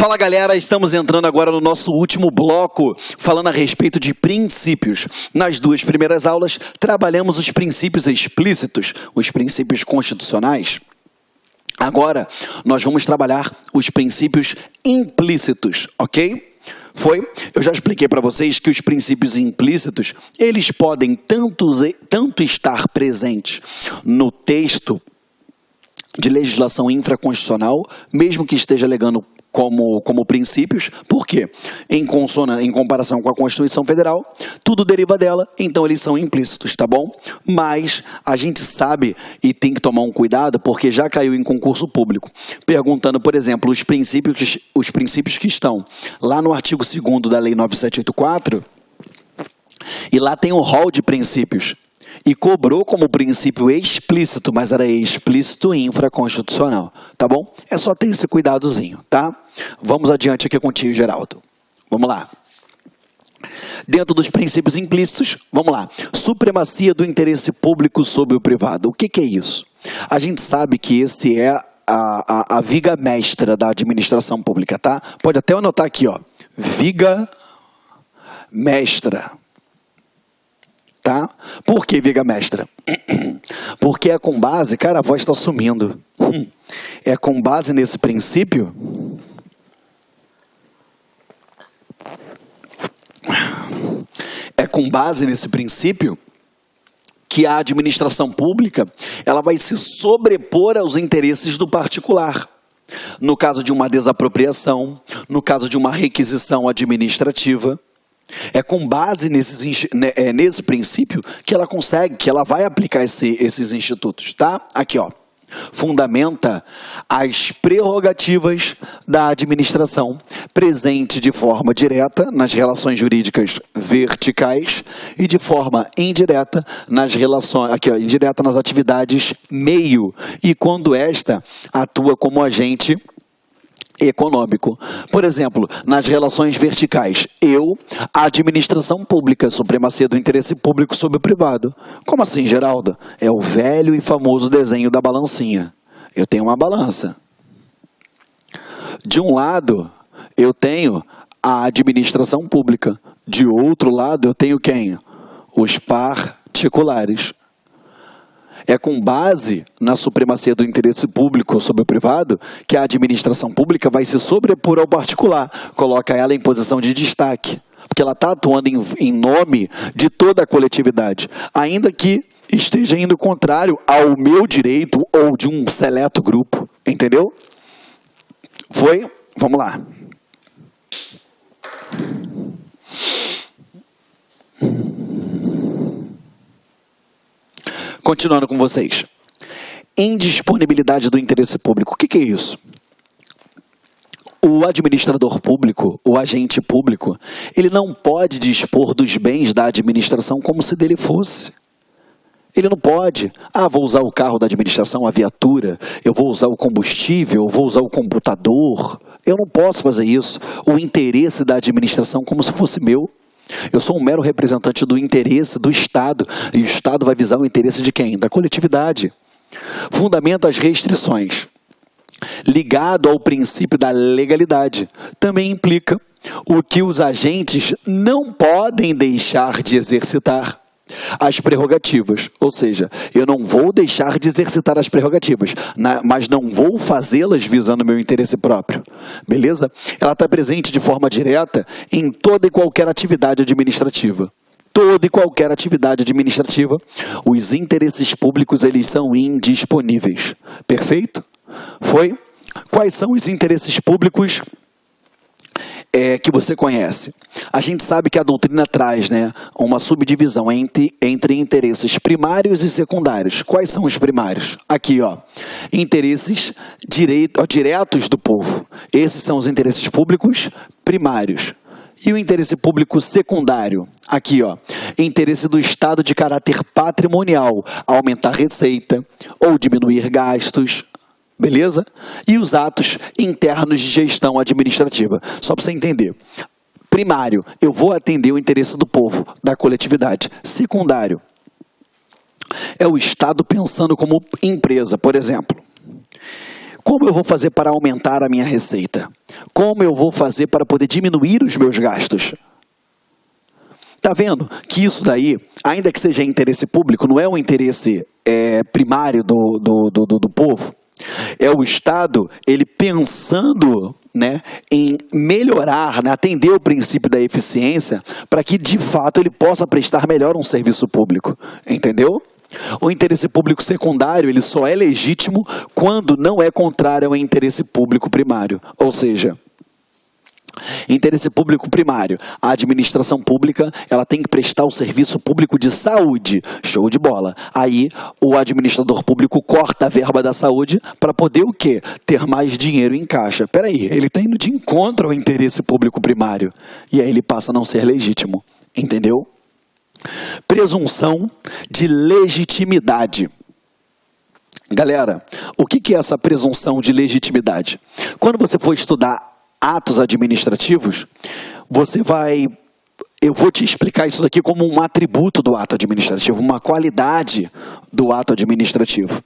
Fala galera, estamos entrando agora no nosso último bloco, falando a respeito de princípios. Nas duas primeiras aulas, trabalhamos os princípios explícitos, os princípios constitucionais. Agora, nós vamos trabalhar os princípios implícitos, ok? Eu já expliquei para vocês que os princípios implícitos, eles podem tanto estar presentes no texto de legislação infraconstitucional, mesmo que esteja alegando como princípios. Por quê? Em comparação com a Constituição Federal, tudo deriva dela, então eles são implícitos, tá bom? Mas a gente sabe e tem que tomar um cuidado, porque já caiu em concurso público, perguntando, por exemplo, os princípios que estão lá no artigo 2º da Lei 9784, e lá tem um rol de princípios, e cobrou como princípio explícito, mas era explícito e infraconstitucional, tá bom? É só ter esse cuidadozinho, tá? Vamos adiante aqui contigo, Geraldo. Vamos lá. Dentro dos princípios implícitos, vamos lá. Supremacia do interesse público sobre o privado. O que é isso? A gente sabe que esse é a viga mestra da administração pública, tá? Pode até anotar aqui, ó. Viga mestra. Tá? Por que viga mestra? Porque é com base, cara, a voz está sumindo. É com base nesse princípio que a administração pública ela vai se sobrepor aos interesses do particular. No caso de uma desapropriação, no caso de uma requisição administrativa. É com base nesse princípio que ela consegue, que ela vai aplicar esses institutos, tá? Aqui, ó. Fundamenta as prerrogativas da administração, presente de forma direta nas relações jurídicas verticais e de forma indireta nas relações, aqui, ó, indireta nas atividades meio, e quando esta atua como agente econômico. Por exemplo, nas relações verticais, a administração pública, supremacia do interesse público sobre o privado. Como assim, Geraldo? É o velho e famoso desenho da balancinha. Eu tenho uma balança. De um lado, eu tenho a administração pública. De outro lado, eu tenho quem? Os particulares. É com base na supremacia do interesse público sobre o privado que a administração pública vai se sobrepor ao particular, coloca ela em posição de destaque, porque ela está atuando em nome de toda a coletividade, ainda que esteja indo contrário ao meu direito ou de um seleto grupo, entendeu? Vamos lá. Continuando com vocês. Indisponibilidade do interesse público. O que é isso? O administrador público, o agente público, ele não pode dispor dos bens da administração como se dele fosse. Ele não pode. Vou usar o carro da administração, a viatura, eu vou usar o combustível, eu vou usar o computador. Eu não posso fazer isso. O interesse da administração como se fosse meu. Eu sou um mero representante do interesse do Estado, e o Estado vai visar o interesse de quem? Da coletividade. Fundamenta as restrições. Ligado ao princípio da legalidade, também implica o que os agentes não podem deixar de exercitar as prerrogativas, ou seja, eu não vou deixar de exercitar as prerrogativas, mas não vou fazê-las visando meu interesse próprio, beleza? Ela está presente de forma direta em toda e qualquer atividade administrativa. Toda e qualquer atividade administrativa, os interesses públicos, eles são indisponíveis. Perfeito? Quais são os interesses públicos que você conhece? A gente sabe que a doutrina traz, uma subdivisão entre interesses primários e secundários. Quais são os primários? Aqui, ó, interesses diretos do povo. Esses são os interesses públicos primários. E o interesse público secundário? Aqui, ó, interesse do Estado de caráter patrimonial, aumentar receita ou diminuir gastos. Beleza? E os atos internos de gestão administrativa. Só para você entender. Primário, eu vou atender o interesse do povo, da coletividade. Secundário, é o Estado pensando como empresa, por exemplo. Como eu vou fazer para aumentar a minha receita? Como eu vou fazer para poder diminuir os meus gastos? Tá vendo que isso daí, ainda que seja interesse público, não é um interesse primário do povo? É o Estado, ele pensando, né, em melhorar, né, atender o princípio da eficiência, para que de fato ele possa prestar melhor um serviço público, entendeu? O interesse público secundário, ele só é legítimo quando não é contrário ao interesse público primário, ou seja, interesse público primário, a administração pública, ela tem que prestar o serviço público de saúde, show de bola. Aí o administrador público corta a verba da saúde para poder o quê? Ter mais dinheiro em caixa. Peraí, ele está indo de encontro ao interesse público primário, e aí ele passa a não ser legítimo, entendeu? Presunção de legitimidade. Galera, o que é essa presunção de legitimidade? Quando você for estudar atos administrativos, eu vou te explicar isso daqui como um atributo do ato administrativo, uma qualidade do ato administrativo.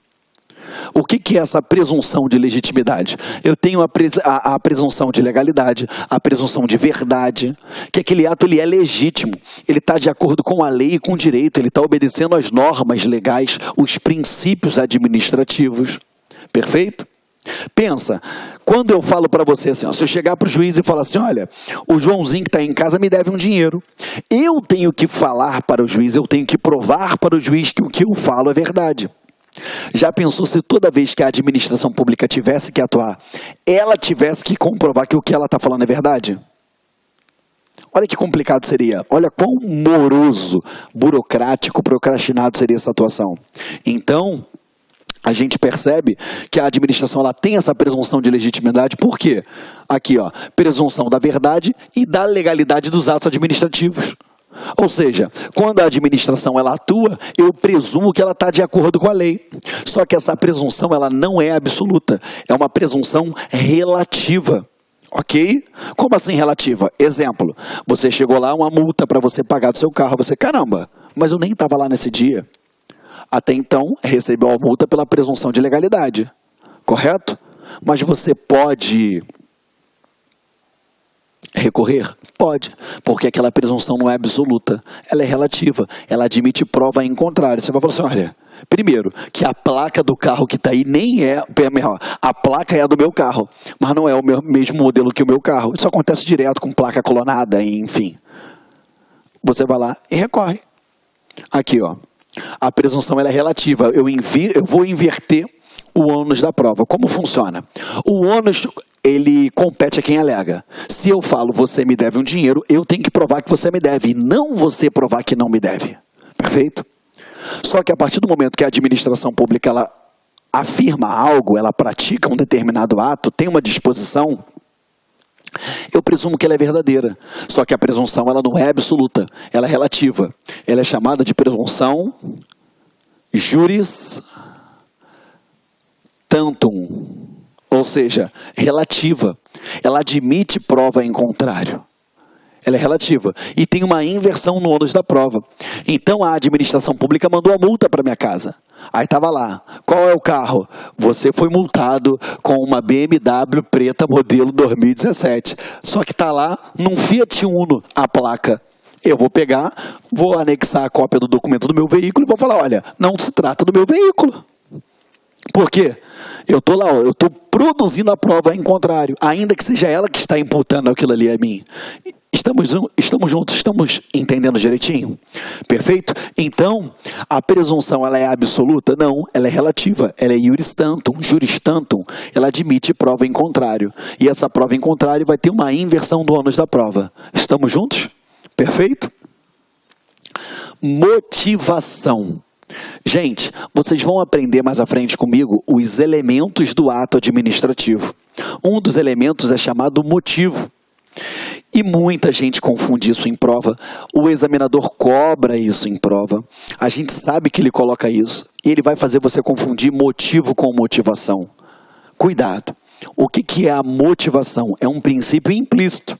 O que é essa presunção de legitimidade? Eu tenho a presunção de legalidade, a presunção de verdade, que aquele ato ele é legítimo, ele está de acordo com a lei e com o direito, ele está obedecendo às normas legais, os princípios administrativos. Perfeito? Pensa, quando eu falo para você assim, ó, se eu chegar para o juiz e falar assim, olha, o Joãozinho que está em casa me deve um dinheiro, eu tenho que falar para o juiz, eu tenho que provar para o juiz que o que eu falo é verdade. Já pensou se toda vez que a administração pública tivesse que atuar, ela tivesse que comprovar que o que ela está falando é verdade? Olha que complicado seria, olha quão moroso, burocrático, procrastinado seria essa atuação. Então, a gente percebe que a administração ela tem essa presunção de legitimidade, por quê? Aqui, ó, presunção da verdade e da legalidade dos atos administrativos. Ou seja, quando a administração ela atua, eu presumo que ela está de acordo com a lei. Só que essa presunção ela não é absoluta, é uma presunção relativa. Ok? Como assim relativa? Exemplo, você chegou lá, uma multa para você pagar do seu carro, você, caramba, mas eu nem estava lá nesse dia. Até então, recebeu a multa pela presunção de legalidade, correto? Mas você pode recorrer? Pode, porque aquela presunção não é absoluta, ela é relativa, ela admite prova em contrário. Você vai falar assim, olha, primeiro, que a placa do carro que está aí nem é, a placa é a do meu carro, mas não é o mesmo modelo que o meu carro. Isso acontece direto com placa clonada, enfim. Você vai lá e recorre. Aqui, ó, a presunção ela é relativa, eu vou inverter o ônus da prova. Como funciona? O ônus, ele compete a quem alega. Se eu falo, você me deve um dinheiro, eu tenho que provar que você me deve, e não você provar que não me deve. Perfeito? Só que a partir do momento que a administração pública ela afirma algo, ela pratica um determinado ato, tem uma disposição, eu presumo que ela é verdadeira. Só que a presunção ela não é absoluta, ela é relativa. Ela é chamada de presunção juris tantum, ou seja, relativa. Ela admite prova em contrário. Ela é relativa. E tem uma inversão no ônus da prova. Então a administração pública mandou a multa para minha casa. Aí estava lá, qual é o carro? Você foi multado com uma BMW preta modelo 2017. Só que está lá num Fiat Uno a placa. Eu vou pegar, vou anexar a cópia do documento do meu veículo e vou falar, olha, não se trata do meu veículo. Por quê? Eu estou lá, eu estou produzindo a prova em contrário, ainda que seja ela que está imputando aquilo ali a mim. Estamos juntos, estamos entendendo direitinho? Perfeito? Então, a presunção ela é absoluta? Não, ela é relativa, ela é juris tantum, ela admite prova em contrário. E essa prova em contrário vai ter uma inversão do ônus da prova. Estamos juntos? Perfeito? Motivação. Gente, vocês vão aprender mais à frente comigo os elementos do ato administrativo. Um dos elementos é chamado motivo. E muita gente confunde isso em prova. O examinador cobra isso em prova. A gente sabe que ele coloca isso. E ele vai fazer você confundir motivo com motivação. Cuidado. O que é a motivação? É um princípio implícito.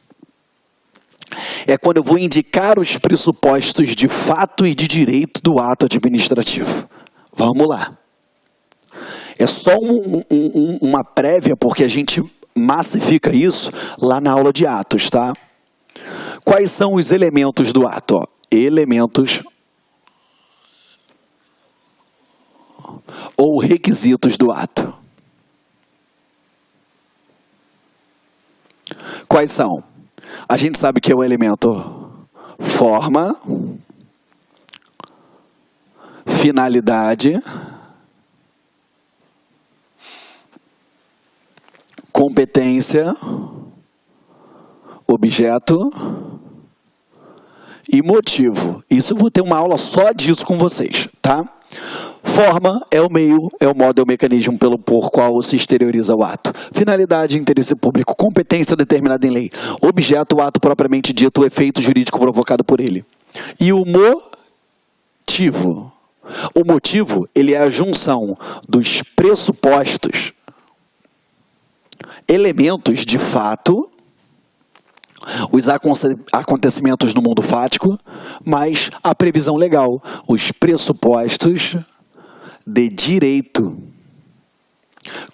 É quando eu vou indicar os pressupostos de fato e de direito do ato administrativo. Vamos lá. É só uma prévia, porque a gente massifica isso lá na aula de atos, tá? Quais são os elementos do ato? Ó, elementos ou requisitos do ato. Quais são? A gente sabe que é o elemento forma, finalidade, competência, objeto e motivo. Isso eu vou ter uma aula só disso com vocês, tá? Forma é o meio, é o modo, é o mecanismo por qual se exterioriza o ato. Finalidade, interesse público. Competência determinada em lei. Objeto, o ato propriamente dito, o efeito jurídico provocado por ele. E o motivo. O motivo, ele é a junção dos pressupostos, elementos de fato, os acontecimentos no mundo fático, mais a previsão legal, os pressupostos de direito.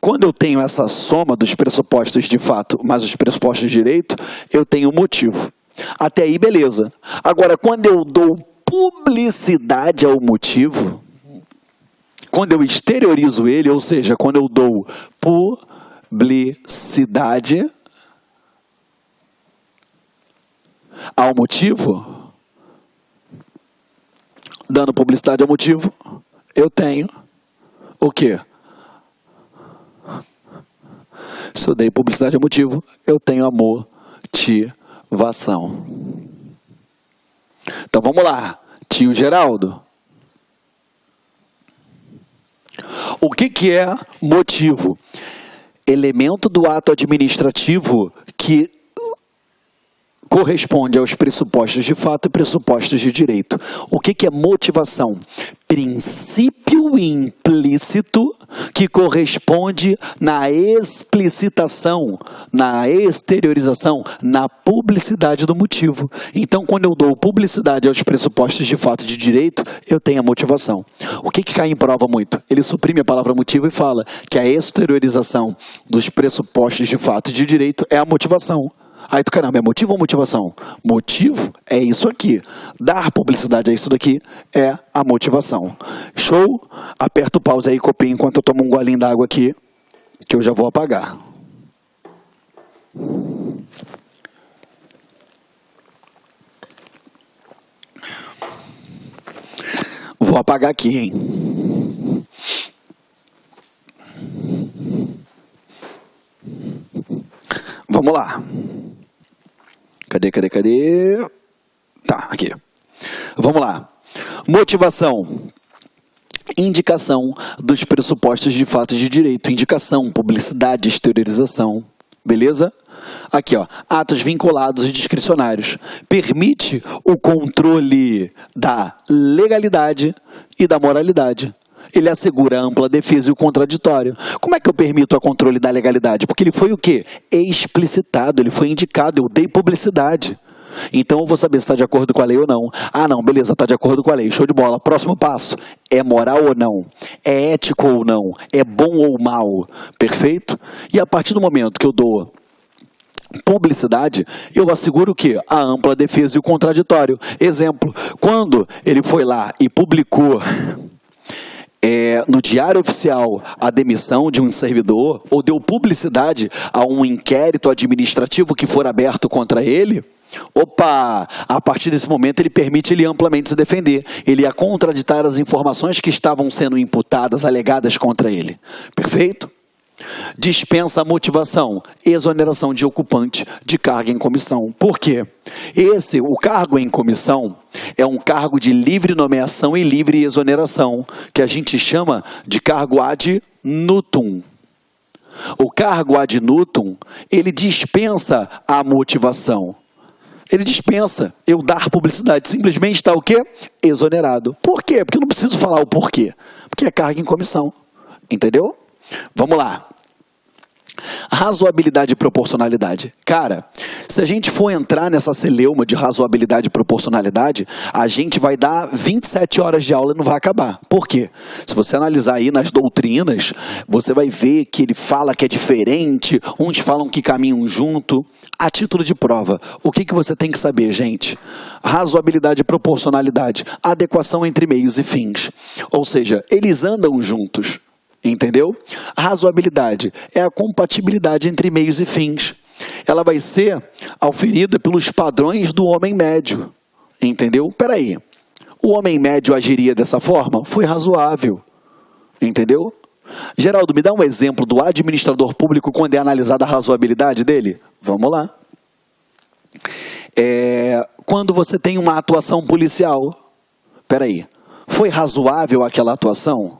Quando eu tenho essa soma dos pressupostos de fato mais os pressupostos de direito, eu tenho o motivo. Até aí, beleza. Agora, quando eu dou publicidade ao motivo, quando eu exteriorizo ele, ou seja, quando eu dou publicidade ao motivo, dando publicidade ao motivo, eu tenho o quê? Se eu dei publicidade ao motivo, eu tenho a motivação. Então vamos lá, tio Geraldo. O que é motivo? Elemento do ato administrativo que corresponde aos pressupostos de fato e pressupostos de direito. O que é motivação? Princípio implícito que corresponde na explicitação, na exteriorização, na publicidade do motivo. Então, quando eu dou publicidade aos pressupostos de fato e de direito, eu tenho a motivação. O que cai em prova muito? Ele suprime a palavra motivo e fala que a exteriorização dos pressupostos de fato e de direito é a motivação. Aí tu, caramba, é motivo ou motivação? Motivo é isso aqui. Dar publicidade a isso daqui é a motivação. Show? Aperta o pause aí, copia, enquanto eu tomo um golinho d'água aqui, que eu já vou apagar. Vou apagar aqui, hein? Vamos lá. Cadê? Tá, aqui. Vamos lá. Motivação. Indicação dos pressupostos de fato e de direito. Indicação, publicidade, exteriorização. Beleza? Aqui, ó. Atos vinculados e discricionários. Permite o controle da legalidade e da moralidade. Ele assegura a ampla defesa e o contraditório. Como é que eu permito o controle da legalidade? Porque ele foi o quê? Explicitado, ele foi indicado, eu dei publicidade. Então eu vou saber se está de acordo com a lei ou não. Ah, não, beleza, está de acordo com a lei, show de bola. Próximo passo, é moral ou não? É ético ou não? É bom ou mal? Perfeito? E a partir do momento que eu dou publicidade, eu asseguro o quê? A ampla defesa e o contraditório. Exemplo, quando ele foi lá e publicou no Diário Oficial a demissão de um servidor, ou deu publicidade a um inquérito administrativo que for aberto contra ele, opa, a partir desse momento ele permite ele amplamente se defender. Ele ia contraditar as informações que estavam sendo imputadas, alegadas contra ele. Perfeito? Dispensa a motivação, exoneração de ocupante de cargo em comissão. Por quê? O cargo em comissão é um cargo de livre nomeação e livre exoneração, que a gente chama de cargo ad nutum. O cargo ad nutum, ele dispensa a motivação. Ele dispensa eu dar publicidade. Simplesmente está o quê? Exonerado. Por quê? Porque eu não preciso falar o porquê. Porque é cargo em comissão. Entendeu? Vamos lá. Razoabilidade e proporcionalidade. Cara, Se a gente for entrar nessa celeuma de razoabilidade e proporcionalidade, a gente vai dar 27 horas de aula e não vai acabar. Por quê? Se você analisar aí nas doutrinas, você vai ver que ele fala que é diferente, uns falam que caminham junto. A título de prova, o que você tem que saber, gente? Razoabilidade e proporcionalidade, adequação entre meios e fins. Ou seja, eles andam juntos, entendeu? A razoabilidade é a compatibilidade entre meios e fins. Ela vai ser auferida pelos padrões do homem médio, entendeu? Peraí, o homem médio agiria dessa forma? Foi razoável, entendeu? Geraldo, me dá um exemplo do administrador público quando é analisada a razoabilidade dele? Vamos lá. Quando você tem uma atuação policial, peraí, foi razoável aquela atuação?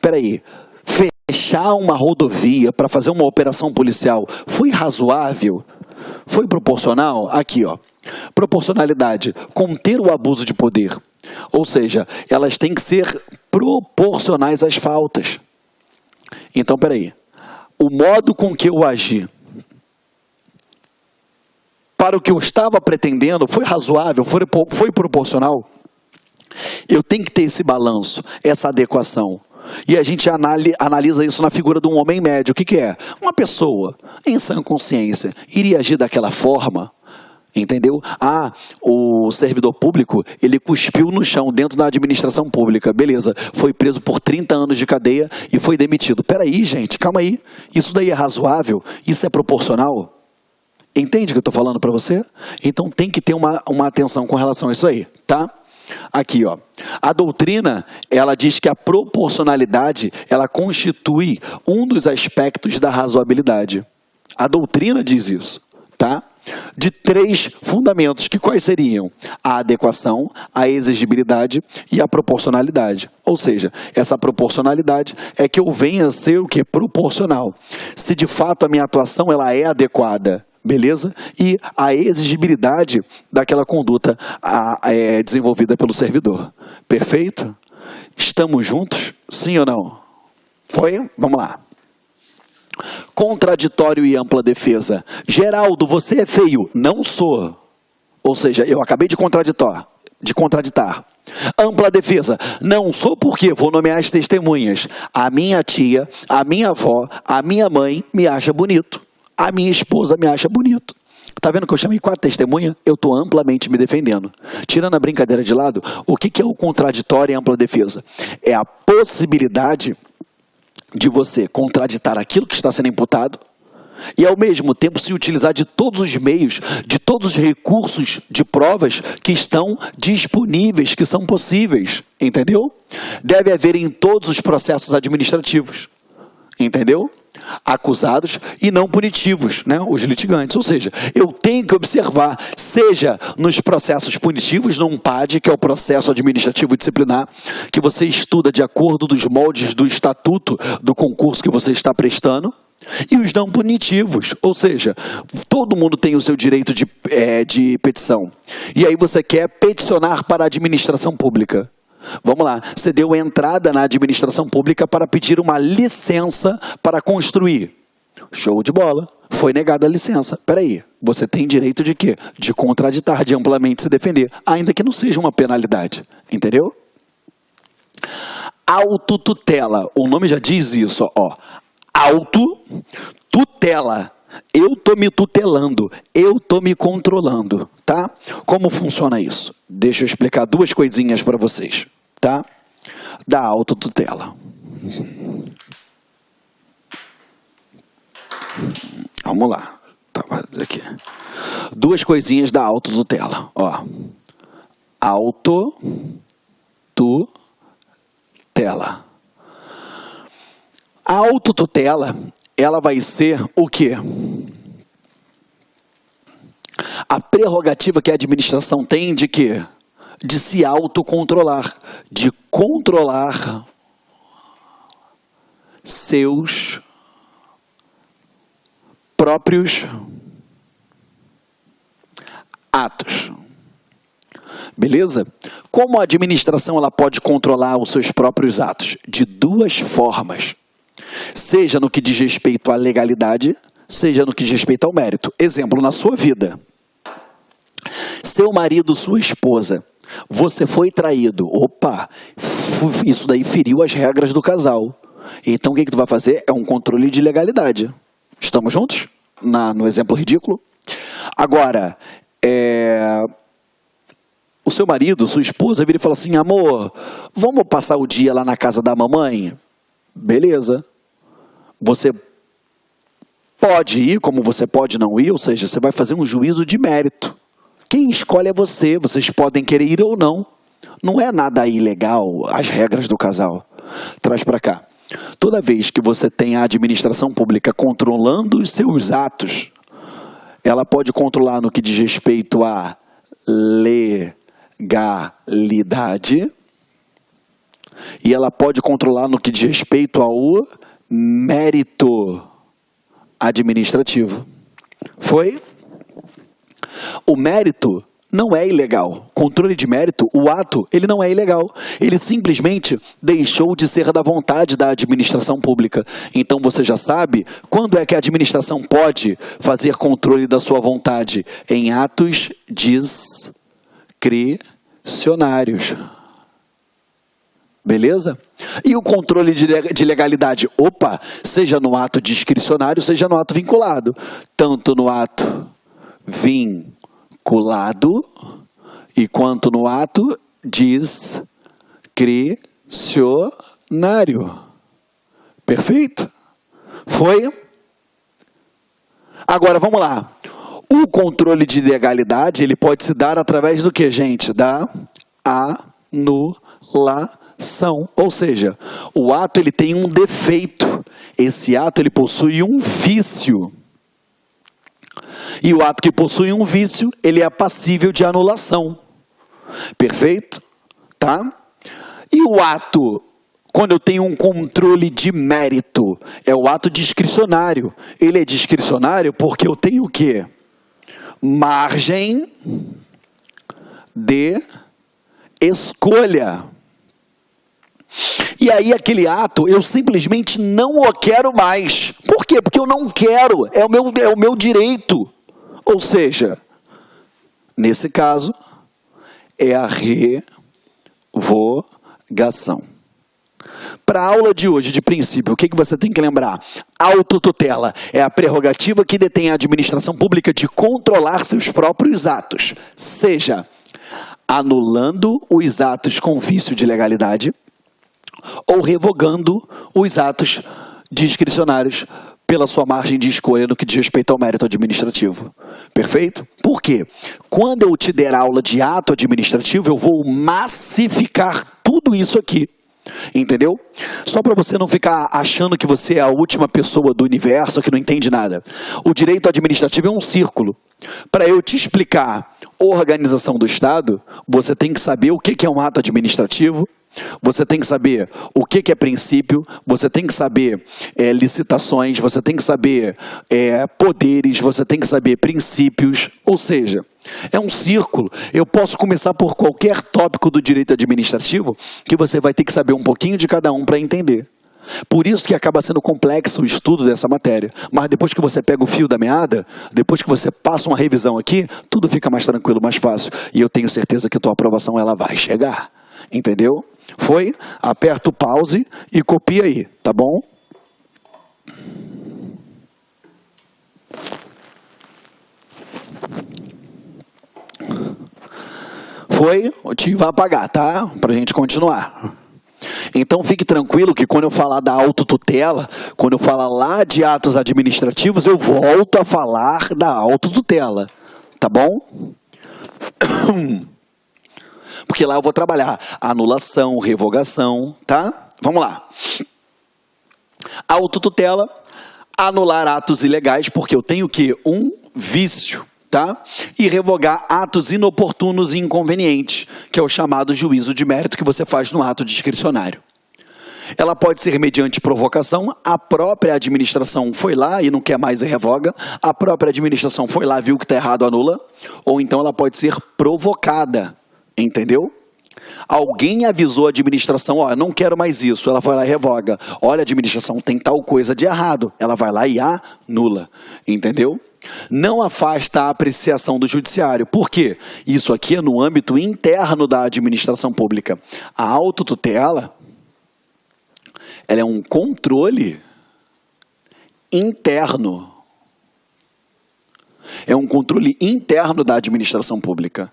Peraí, fechar uma rodovia para fazer uma operação policial, foi razoável? Foi proporcional? Aqui, ó. Proporcionalidade, conter o abuso de poder. Ou seja, elas têm que ser proporcionais às faltas. Então, peraí, o modo com que eu agi para o que eu estava pretendendo foi razoável, foi proporcional? Eu tenho que ter esse balanço, essa adequação. E a gente analisa isso na figura de um homem médio. O que é? Uma pessoa, em sã consciência, iria agir daquela forma? Entendeu? O servidor público, ele cuspiu no chão dentro da administração pública. Beleza, foi preso por 30 anos de cadeia e foi demitido. Peraí, gente, calma aí. Isso daí é razoável? Isso é proporcional? Entende o que eu estou falando para você? Então tem que ter uma atenção com relação a isso aí, tá? Aqui, ó. A doutrina, ela diz que a proporcionalidade, ela constitui um dos aspectos da razoabilidade. A doutrina diz isso, tá? De 3 fundamentos, que quais seriam? A adequação, a exigibilidade e a proporcionalidade. Ou seja, essa proporcionalidade é que eu venha a ser o que? Proporcional. Se de fato a minha atuação ela é adequada, beleza? E a exigibilidade daquela conduta desenvolvida pelo servidor. Perfeito? Estamos juntos? Sim ou não? Foi? Vamos lá. Contraditório e ampla defesa. Geraldo, você é feio. Não sou. Ou seja, eu acabei de contraditar. Ampla defesa. Não sou porque vou nomear as testemunhas. A minha tia, a minha avó, a minha mãe me acha bonito. A minha esposa me acha bonito. Tá vendo que eu chamei 4 testemunhas? Eu estou amplamente me defendendo. Tirando a brincadeira de lado, o que é o contraditório e ampla defesa? É a possibilidade de você contraditar aquilo que está sendo imputado e, ao mesmo tempo, se utilizar de todos os meios, de todos os recursos de provas que estão disponíveis, que são possíveis, entendeu? Deve haver em todos os processos administrativos, entendeu? Acusados e não punitivos, né? Os litigantes. Ou seja, eu tenho que observar, seja nos processos punitivos, num PAD, que é o processo administrativo disciplinar, que você estuda de acordo dos moldes do estatuto do concurso que você está prestando, e os não punitivos, ou seja, todo mundo tem o seu direito de petição. E aí você quer peticionar para a administração pública. Vamos lá, você deu entrada na administração pública para pedir uma licença para construir. Show de bola. Foi negada a licença. Peraí, você tem direito de quê? De contraditar, de amplamente se defender, ainda que não seja uma penalidade. Entendeu? Autotutela. O nome já diz isso, ó. Autotutela. Eu estou me tutelando, eu estou me controlando, tá? Como funciona isso? Deixa eu explicar 2 coisinhas para vocês, tá? Da autotutela. Vamos lá. Tava aqui. 2 coisinhas da autotutela, ó. Autotutela. A autotutela, ela vai ser o quê? A prerrogativa que a administração tem de quê? De se autocontrolar, de controlar seus próprios atos. Beleza? Como a administração ela pode controlar os seus próprios atos? De 2 formas. Seja no que diz respeito à legalidade, seja no que diz respeito ao mérito. Exemplo, na sua vida. Seu marido, sua esposa, você foi traído. Opa, isso daí feriu as regras do casal. Então o que tu vai fazer? É um controle de legalidade. Estamos juntos? No exemplo ridículo? Agora, o seu marido, sua esposa, vira e fala assim: amor, vamos passar o dia lá na casa da mamãe? Beleza. Você pode ir, como você pode não ir, ou seja, você vai fazer um juízo de mérito. Quem escolhe é você, vocês podem querer ir ou não. Não é nada ilegal as regras do casal. Traz para cá. Toda vez que você tem a administração pública controlando os seus atos, ela pode controlar no que diz respeito à legalidade e ela pode controlar no que diz respeito ao mérito administrativo. Foi? O mérito não é ilegal. Controle de mérito, o ato, ele não é ilegal. Ele simplesmente deixou de ser da vontade da administração pública. Então você já sabe quando é que a administração pode fazer controle da sua vontade? Em atos discricionários. Beleza? E o controle de legalidade? Opa, seja no ato discricionário, seja no ato vinculado. Tanto no ato vinculado e quanto no ato discricionário. Perfeito? Foi? Agora, vamos lá. O controle de legalidade, ele pode se dar através do que, gente? Da anulação. Ou seja, o ato ele tem um defeito. Esse ato ele possui um vício. E o ato que possui um vício, ele é passível de anulação. Perfeito? Tá? E o ato, quando eu tenho um controle de mérito, é o ato discricionário. Ele é discricionário porque eu tenho o quê? Margem de escolha. E aí aquele ato, eu simplesmente não o quero mais. Por quê? Porque eu não quero, é o meu direito. Ou seja, nesse caso, é a revogação. Para a aula de hoje, de princípio, o que você tem que lembrar? Autotutela é a prerrogativa que detém a administração pública de controlar seus próprios atos, seja anulando os atos com vício de legalidade ou revogando os atos discricionários pela sua margem de escolha no que diz respeito ao mérito administrativo. Perfeito? Por quê? Quando eu te der aula de ato administrativo, eu vou massificar tudo isso aqui. Entendeu? Só para você não ficar achando que você é a última pessoa do universo que não entende nada. O direito administrativo é um círculo. Para eu te explicar organização do Estado, você tem que saber o que é um ato administrativo, você tem que saber o que é princípio, você tem que saber licitações, você tem que saber poderes, você tem que saber princípios, ou seja, é um círculo. Eu posso começar por qualquer tópico do direito administrativo que você vai ter que saber um pouquinho de cada um para entender. Por isso que acaba sendo complexo o estudo dessa matéria. Mas depois que você pega o fio da meada, depois que você passa uma revisão aqui, tudo fica mais tranquilo, mais fácil. E eu tenho certeza que a tua aprovação ela vai chegar. Entendeu? Foi? Aperta o pause e copia aí, tá bom? Foi? O tio vai apagar, tá? Pra gente continuar. Então fique tranquilo que quando eu falar da autotutela, quando eu falar lá de atos administrativos, eu volto a falar da autotutela, tá bom? Porque lá eu vou trabalhar anulação, revogação, tá? Vamos lá. Autotutela, anular atos ilegais, porque eu tenho que um vício, tá? E revogar atos inoportunos e inconvenientes, que é o chamado juízo de mérito que você faz no ato discricionário. Ela pode ser mediante provocação, a própria administração foi lá e não quer mais e revoga, a própria administração foi lá, viu que está errado, anula, ou então ela pode ser provocada, entendeu? Alguém avisou a administração, ó, não quero mais isso. Ela vai lá e revoga. Olha, a administração tem tal coisa de errado. Ela vai lá e anula. Entendeu? Não afasta a apreciação do judiciário. Por quê? Isso aqui é no âmbito interno da administração pública. A autotutela, ela é um controle interno. É um controle interno da administração pública.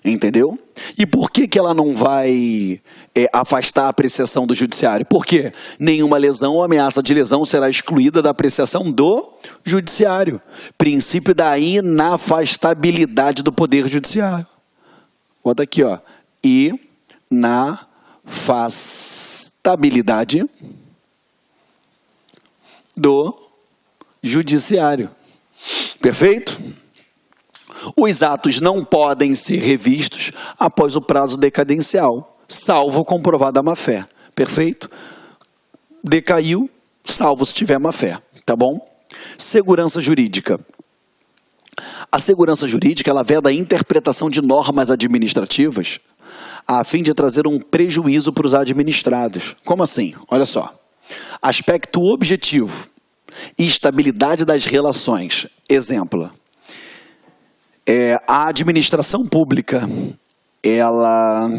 Entendeu? E por que ela não vai afastar a apreciação do judiciário? Por quê? Nenhuma lesão ou ameaça de lesão será excluída da apreciação do judiciário. Princípio da inafastabilidade do poder judiciário. Bota aqui, ó. Inafastabilidade do judiciário. Perfeito? Os atos não podem ser revistos após o prazo decadencial, salvo comprovada má-fé. Perfeito? Decaiu, salvo se tiver má-fé. Tá bom? Segurança jurídica. A segurança jurídica, ela veda a interpretação de normas administrativas a fim de trazer um prejuízo para os administrados. Como assim? Olha só. Aspecto objetivo e estabilidade das relações. Exemplo. A administração pública, ela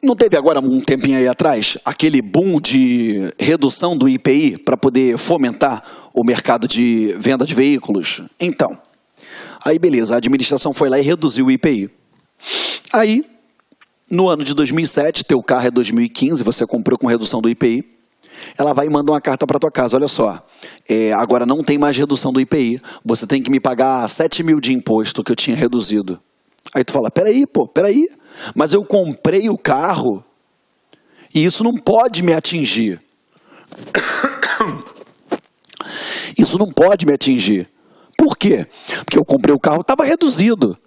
não teve agora um tempinho aí atrás aquele boom de redução do IPI para poder fomentar o mercado de venda de veículos? Então, aí beleza, a administração foi lá e reduziu o IPI. Aí, no ano de 2007, teu carro é 2015, você comprou com redução do IPI, ela vai e manda uma carta para tua casa, olha só, agora não tem mais redução do IPI, você tem que me pagar 7 mil de imposto que eu tinha reduzido. Aí tu fala, peraí, mas eu comprei o carro e isso não pode me atingir. Isso não pode me atingir. Por quê? Porque eu comprei o carro, estava reduzido.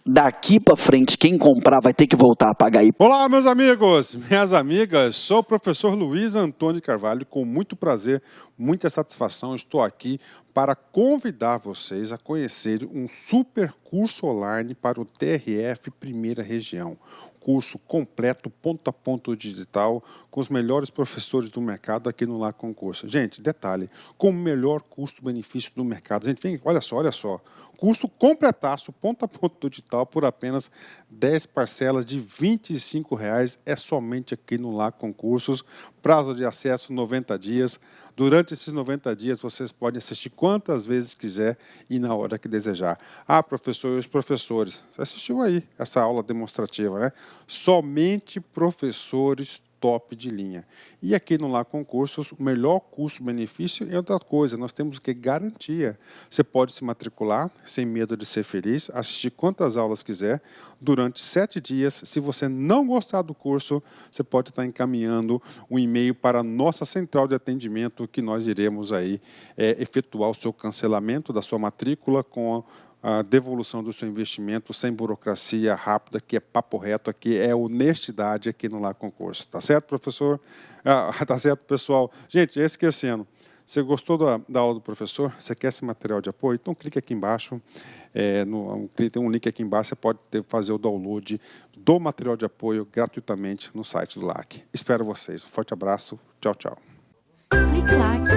Daqui para frente, quem comprar vai ter que voltar a pagar IPI. Olá, meus amigos, minhas amigas. Sou o professor Luiz Antônio Carvalho. Com muito prazer, muita satisfação, estou aqui para convidar vocês a conhecer um super curso online para o TRF Primeira Região. Curso completo, ponto a ponto digital, com os melhores professores do mercado aqui no Lá Concurso. Gente, detalhe, com o melhor custo-benefício do mercado. Gente, vem, olha só. Curso completaço, ponto a ponto digital, por apenas 10 parcelas de R$ 25,00. É somente aqui no Lá Concursos. Prazo de acesso 90 dias. Durante esses 90 dias, vocês podem assistir quantas vezes quiser e na hora que desejar. Ah, professor, e os professores? Você assistiu aí essa aula demonstrativa, né? Somente professores top de linha. E aqui no Lá Concursos, o melhor custo-benefício é outra coisa, nós temos que garantia. Você pode se matricular sem medo de ser feliz, assistir quantas aulas quiser, durante 7 dias. Se você não gostar do curso, você pode estar encaminhando um e-mail para a nossa central de atendimento, que nós iremos aí efetuar o seu cancelamento da sua matrícula com a devolução do seu investimento sem burocracia, rápida, que é papo reto, aqui é honestidade aqui no Lá Concurso. Tá certo, professor? Tá certo, pessoal? Gente, esquecendo, você gostou da aula do professor? Você quer esse material de apoio? Então clique aqui embaixo, tem um link aqui embaixo, você pode fazer o download do material de apoio gratuitamente no site do LAC. Espero vocês. Um forte abraço. Tchau, tchau. Clique LAC.